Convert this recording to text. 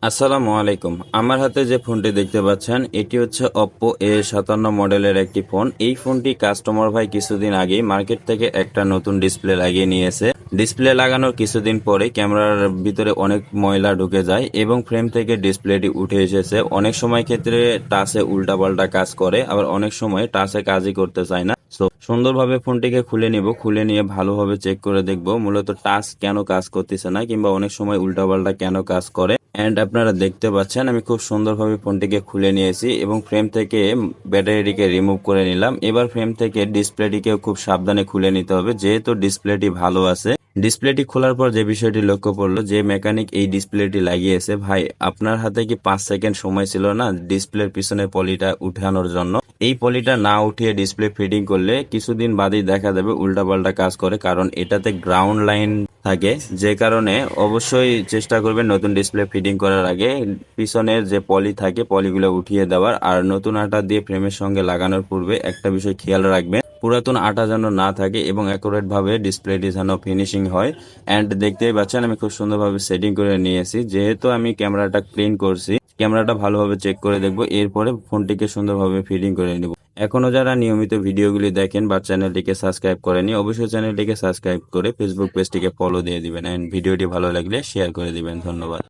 আসসালামু আলাইকুম। আমার হাতে যে ফোনটি দেখতে পাচ্ছেন এটি হচ্ছে Oppo A57 মডেলের একটি ফোন। এই ফোনটি কাস্টমার ভাই কিছুদিন আগেই মার্কেট থেকে একটা নতুন ডিসপ্লে লাগিয়ে নিয়েছে। ডিসপ্লে লাগানোর কিছুদিন পরে ক্যামেরার ভিতরে অনেক ময়লা ঢুকে যায় এবং ফ্রেম থেকে ডিসপ্লেটি উঠে এসেছে। অনেক সময় ক্ষেত্রে টাচে উল্টাপাল্টা কাজ করে, আবার অনেক সময় টাচে কাজই করতে চায় না। সুন্দরভাবে ফোনটিকে খুলে নিব, খুলে নিয়ে ভালোভাবে চেক করে দেখব মূলত টাচ কেন কাজ করতেছে না, কিংবা অনেক সময় উল্টাপাল্টা কেন কাজ করে। এন্ড আপনারা দেখতে পাচ্ছেন আমি খুব সুন্দরভাবে ফোনটিকে খুলে নিয়েছি এবং ফ্রেম থেকে ব্যাটারিটিকে রিমুভ করে নিলাম। এবার ফ্রেম থেকে ডিসপ্লেটিকেও খুব সাবধানে খুলে নিতে হবে, যেহেতু ডিসপ্লেটি ভালো আছে। ডিসপ্লেটি খোলার পর যে বিষয়টি লক্ষ্য করলো, যে মেকানিক এই ডিসপ্লেটি লাগিয়েছে, ভাই আপনার হাতে কি 5 সেকেন্ড সময় ছিল না ডিসপ্লের পিছনে পলিটা উঠানোর জন্য? এই পলিটা না উঠিয়ে ডিসপ্লে ফিটিং করলে কিছুদিন বাদেই দেখা যাবে উল্টাপাল্টা কাজ করে, কারণ এটাতে গ্রাউন্ড লাইন থাকে। যে কারণে অবশ্যই চেষ্টা করবেন নতুন ডিসপ্লে ফিটিং করার আগে পিছনের যে পলি থাকে পলিগুলো উঠিয়ে দেওয়ার। আর নতুন আটা দিয়ে ফ্রেমের সঙ্গে লাগানোর পূর্বে একটা বিষয় খেয়াল রাখবেন, পুরাতন আটা যেন না থাকে এবং অ্যাকুরেট ভাবে ডিসপ্লেটি যেন ফিনিশিং হয়। অ্যান্ড দেখতেই পাচ্ছেন আমি খুব সুন্দরভাবে সেটিং করে নিয়েছি। যেহেতু আমি ক্যামেরাটা ক্লিন করছি, ক্যামেরাটা ভালোভাবে চেক করে দেখবো, এরপরে ফোনটিকে সুন্দরভাবে ফিটিং করে নেব। এখনো যারা নিয়মিত ভিডিওগুলি দেখেন বা চ্যানেলটিকে সাবস্ক্রাইব করেনি, অবশ্যই চ্যানেলটিকে সাবস্ক্রাইব করে ফেসবুক পেজটিকে ফলো দিয়ে দিবেন। এন্ড ভিডিওটি ভালো লাগলে শেয়ার করে দিবেন। ধন্যবাদ।